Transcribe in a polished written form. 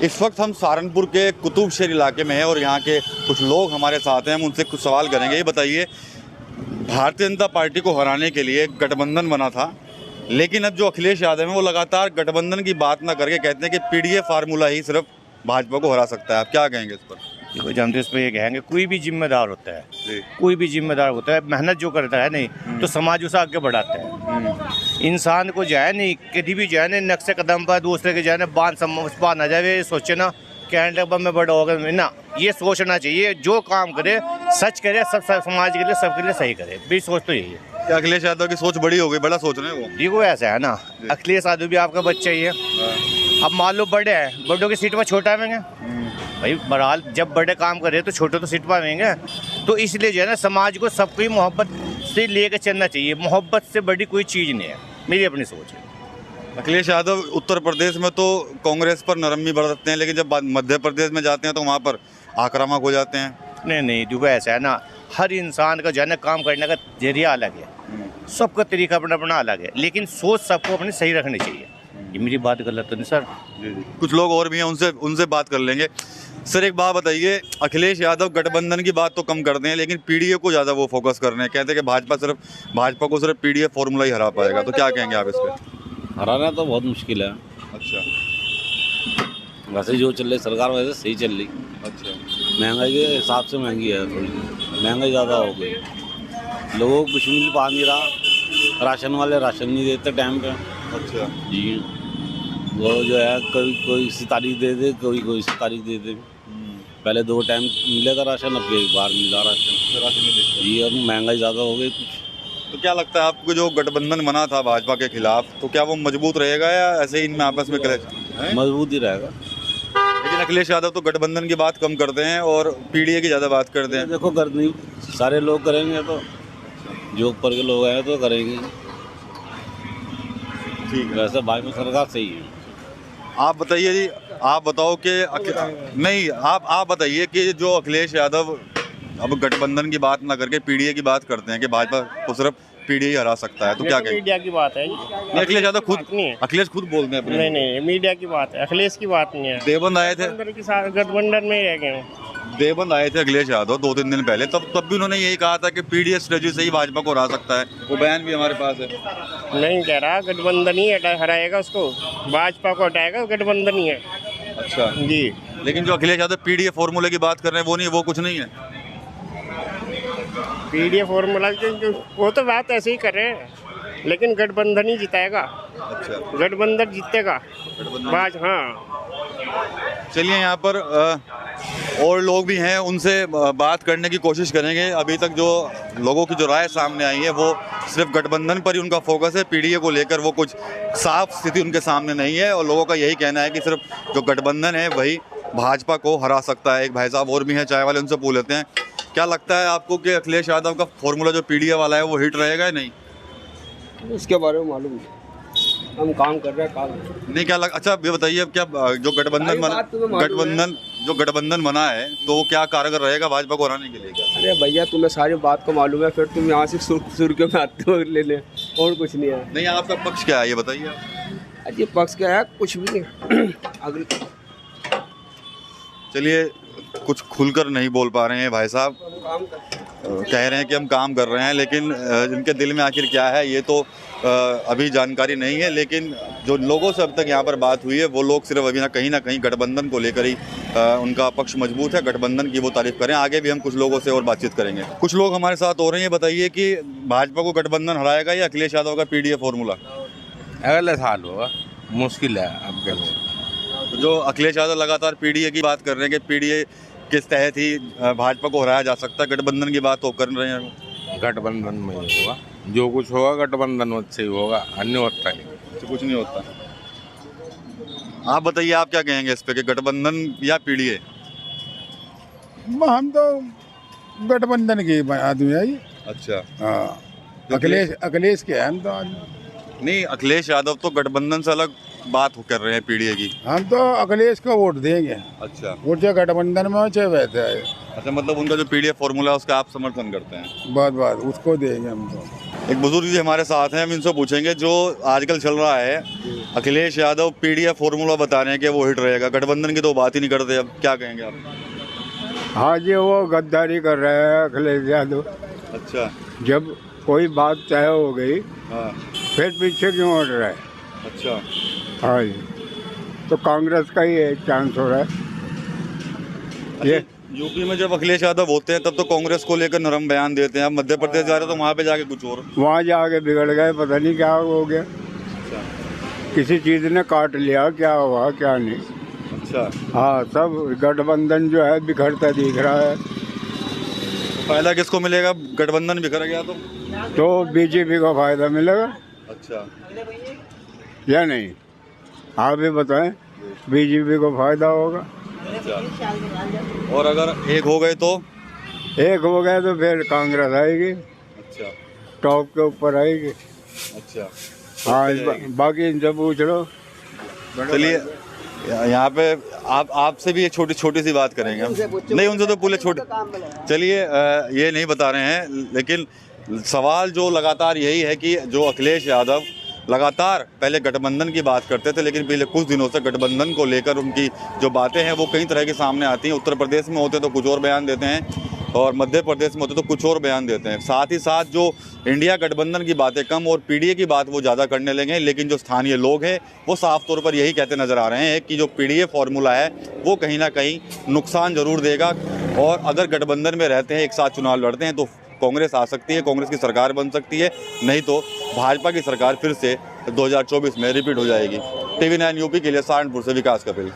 इस वक्त हम सहारनपुर के कुतुबशहर इलाके में हैं और यहाँ के कुछ लोग हमारे साथ हैं। हम उनसे कुछ सवाल करेंगे। ये बताइए, भारतीय जनता पार्टी को हराने के लिए गठबंधन बना था, लेकिन अब जो अखिलेश यादव हैं वो लगातार गठबंधन की बात ना करके कहते हैं कि पीडीए फार्मूला ही सिर्फ भाजपा को हरा सकता है। आप क्या कहेंगे इस पर? देखो, हम तो इस पर ये कहेंगे, कोई भी जिम्मेदार होता है, कोई भी जिम्मेदार होता है, मेहनत जो करता है नहीं तो समाज उसे आगे बढ़ाता है। इंसान को जाए नहीं, कभी भी जाए नहीं नक्शे कदम पर दूसरे के जाए बांध ना जाए, ये सोचे ना कैंड में बड़ा होगा ना, ये सोचना चाहिए। जो काम करे सच करे, सब समाज के लिए सबके लिए सही करे, मेरी सोच तो यही है। क्या अखिलेश यादव की सोच बड़ी हो गई, बड़ा सोच रहे हैं वो? देखो ऐसा है ना, अखिलेश यादव भी आपका बच्चा ही है। अब मान लो बड़े हैं, बड़ों की सीट पर छोटा आवेंगे भाई। बहरहाल जब बड़े काम करे तो छोटे तो सीट पर आवेंगे। तो इसलिए जो है ना, समाज को सबको ही मोहब्बत से लेकर चलना चाहिए। मोहब्बत से बड़ी कोई चीज़ नहीं है, मेरी अपनी सोच है। अखिलेश यादव उत्तर प्रदेश में तो कांग्रेस पर नरमी बरतते हैं, लेकिन जब मध्य प्रदेश में जाते हैं तो वहाँ पर आक्रामक हो जाते हैं। नहीं, देखो ऐसा है ना, हर इंसान का जो है ना काम करने का जरिया अलग है, सबका तरीका अपना अपना अलग है, लेकिन सोच सबको अपनी सही रखनी चाहिए। ये मेरी बात गलत तो नहीं सर? कुछ लोग और भी हैं, उनसे बात कर लेंगे। सर एक बात बताइए, अखिलेश यादव गठबंधन की बात तो कम करते हैं, लेकिन पीडीए को ज़्यादा वो फोकस कर रहे हैं। कहते हैं कि भाजपा को सिर्फ पीडीए फॉर्मूला ही हरा पाएगा। तो क्या कहेंगे आप इस पर? हराना तो बहुत मुश्किल है। अच्छा, वैसे जो चल रही सरकार वैसे सही चल रही। अच्छा, महंगाई के हिसाब से महंगी है, थोड़ी महंगाई ज़्यादा हो गई। लोगों को कुछ मिल पा नहीं रहा, राशन वाले राशन नहीं देते टाइम पे। अच्छा जी, वो जो है कोई सी तारीख दे दे, कोई सी तारीख दे दे। पहले 2 टाइम मिला था राशन, अब एक बार मिला राशन जी। अब महंगाई ज़्यादा हो गई कुछ। तो क्या लगता है आपको, जो गठबंधन बना था भाजपा के खिलाफ, तो क्या वो मजबूत रहेगा या ऐसे ही इनमें आपस में क्लैश? मजबूत ही रहेगा। लेकिन अखिलेश यादव तो गठबंधन की बात कम करते हैं और पीडीए की ज़्यादा बात करते हैं। देखो, करनी सारे लोग करेंगे तो जो ऊपर के लोग हैं तो करेंगे। ठीक है, वैसे भाजपा सरकार सही है। आप बताइए जी, आप बताओ कि नहीं, आप बताइए कि जो अखिलेश यादव अब गठबंधन की बात ना करके पीडीए की बात करते हैं कि भाजपा को सिर्फ पीडीए ही हरा सकता है, तो क्या कहेंगे? मीडिया की बात है। अखिलेश यादव खुद बोलते हैं अपने। नहीं, मीडिया की बात है, अखिलेश की बात नहीं है। देवबंद आए थे, गठबंधन में ही रह गए। देवबंद आए थे अखिलेश यादव 2-3 दिन पहले, तब भी उन्होंने यही कहा था कि पीडीए स्ट्रेटजी से ही भाजपा को हरा सकता है। वो बयान भी हमारे पास है। नहीं कह रहा गठबंधन ही हराएगा उसको, भाजपा को हटाएगा, गठबंधन ही है। अच्छा जी, लेकिन जो अखिलेश यादव पीडीए फॉर्मूले की बात कर रहे हैं वो नहीं, वो कुछ नहीं है। पीडीए फॉर्मूला वो तो बात ऐसे ही कर रहे हैं, लेकिन गठबंधन ही जिताएगा। अच्छा, गठबंधन जीतेगा। हाँ, चलिए यहाँ पर और लोग भी हैं, उनसे बात करने की कोशिश करेंगे। अभी तक जो लोगों की जो राय सामने आई है वो सिर्फ गठबंधन पर ही उनका फोकस है, पीडीए को लेकर वो कुछ साफ स्थिति उनके सामने नहीं है। और लोगों का यही कहना है कि सिर्फ जो गठबंधन है वही भाजपा को हरा सकता है। एक भाई साहब और भी हैं चाय वाले, उनसे पूछ लेते हैं, क्या लगता है आपको कि अखिलेश यादव का फॉर्मूला जो पीडीए वाला है वो हिट रहेगा या नहीं? उसके बारे में मालूम नहीं, हम काम कर रहे हैं काम नहीं क्या अच्छा ये बताइए, अब क्या जो गठबंधन बना है तो वो क्या कारगर रहेगा भाजपा को हराने के लिए? क्या? अरे भैया, तुम्हें सारी बात को मालूम है, फिर तुम यहाँ से सुर्खियों में आते हो लेने, और कुछ नहीं है। नहीं, आपका पक्ष क्या है ये बताइए। अजी पक्ष क्या है, कुछ भी नहीं। अगले चलिए, कुछ खुलकर नहीं बोल पा रहे हैं भाई साहब, कह रहे हैं कि हम काम कर रहे हैं, लेकिन इनके दिल में आखिर क्या है ये तो अभी जानकारी नहीं है। लेकिन जो लोगों से अब तक यहाँ पर बात हुई है वो लोग सिर्फ अभी कहीं ना कहीं गठबंधन को लेकर ही उनका पक्ष मजबूत है, गठबंधन की वो तारीफ करें। आगे भी हम कुछ लोगों से और बातचीत करेंगे। कुछ लोग हमारे साथ हो रहे हैं। बताइए कि भाजपा को गठबंधन हराएगा या अखिलेश यादव का पीडीए फॉर्मूला? अगले साल होगा, मुश्किल है अब के लिए। जो अखिलेश यादव लगातार पीडीए की बात कर रहे हैं कि पीडीए किस तहत ही भाजपा को हराया जा सकता है, गठबंधन की बात तो कर रहे हैं। गठबंधन में ही होगा, जो कुछ होगा गठबंधन से ही होगा, अन्य होता नहीं। तो कुछ नहीं होता। आप बताइए, आप क्या कहेंगे इस पे कि गठबंधन या पीडीए? हम तो गठबंधन के आदमी है। अच्छा, हाँ, अखिलेश के हैं हम तो। नहीं, अखिलेश यादव तो गठबंधन से अलग बात कर रहे हैं पीडीए की। हम तो अखिलेश को वोट देंगे। अच्छा, वोट चाहे गठबंधन में हो चाहे वैसे है। अच्छा, मतलब उनका जो पीडीए फॉर्मूला है उसका आप समर्थन करते हैं? बात उसको देंगे हम तो। एक बुजुर्ग जी हमारे साथ हैं, हम इनसे पूछेंगे जो आजकल चल रहा है, अखिलेश यादव पीडीएफ फॉर्मूला बता रहे हैं कि वो हिट रहेगा, गठबंधन की तो बात ही नहीं करते, अब क्या कहेंगे आप? हाँ जी, वो गद्दारी कर रहे हैं अखिलेश यादव। अच्छा। जब कोई बात तय हो गई हाँ। फिर पीछे क्यों हट रहा है? अच्छा। हाँ जी, तो कांग्रेस का ही एक चांस हो रहा है। ये यूपी में जब अखिलेश यादव होते हैं तब तो कांग्रेस को लेकर नरम बयान देते हैं, अब मध्य प्रदेश जा रहे तो वहाँ पे जाके कुछ और। वहाँ जाके बिगड़ गए, पता नहीं क्या हो गया। किसी चीज़ ने काट लिया, क्या हुआ क्या नहीं। अच्छा। हाँ, सब गठबंधन जो है बिखरता दिख रहा है। फायदा किसको मिलेगा? गठबंधन बिखर गया तो बीजेपी को फायदा मिलेगा। अच्छा। या नहीं, आप भी बताएं। बीजेपी को फायदा होगा। अच्छा। और अगर एक हो गए तो? एक हो गए तो फिर कांग्रेस आएगी। अच्छा। टॉप के ऊपर आएगी। अच्छा। हाँ, बाकी इनसे पूछ लो। चलिए यहाँ पे आपसे भी एक छोटी सी बात करेंगे हम। नहीं, उनसे तो पूरे छोटे। चलिए ये नहीं बता रहे हैं, लेकिन सवाल जो लगातार यही है कि जो अखिलेश यादव लगातार पहले गठबंधन की बात करते थे, लेकिन पिछले कुछ दिनों से गठबंधन को लेकर उनकी जो बातें हैं वो कई तरह के सामने आती हैं। उत्तर प्रदेश में होते तो कुछ और बयान देते हैं और मध्य प्रदेश में होते तो कुछ और बयान देते हैं। साथ ही साथ जो इंडिया गठबंधन की बातें कम और पीडीए की बात वो ज़्यादा करने लगे हैं, लेकिन जो स्थानीय लोग हैं वो साफ तौर पर यही कहते नज़र आ रहे हैं कि जो पीडीए फॉर्मूला है वो कहीं ना कहीं नुकसान ज़रूर देगा, और अगर गठबंधन में रहते हैं, एक साथ चुनाव लड़ते हैं तो कांग्रेस आ सकती है, कांग्रेस की सरकार बन सकती है, नहीं तो भाजपा की सरकार फिर से 2024 में रिपीट हो जाएगी। TV9 यूपी के लिए सहारनपुर से विकास कपिल।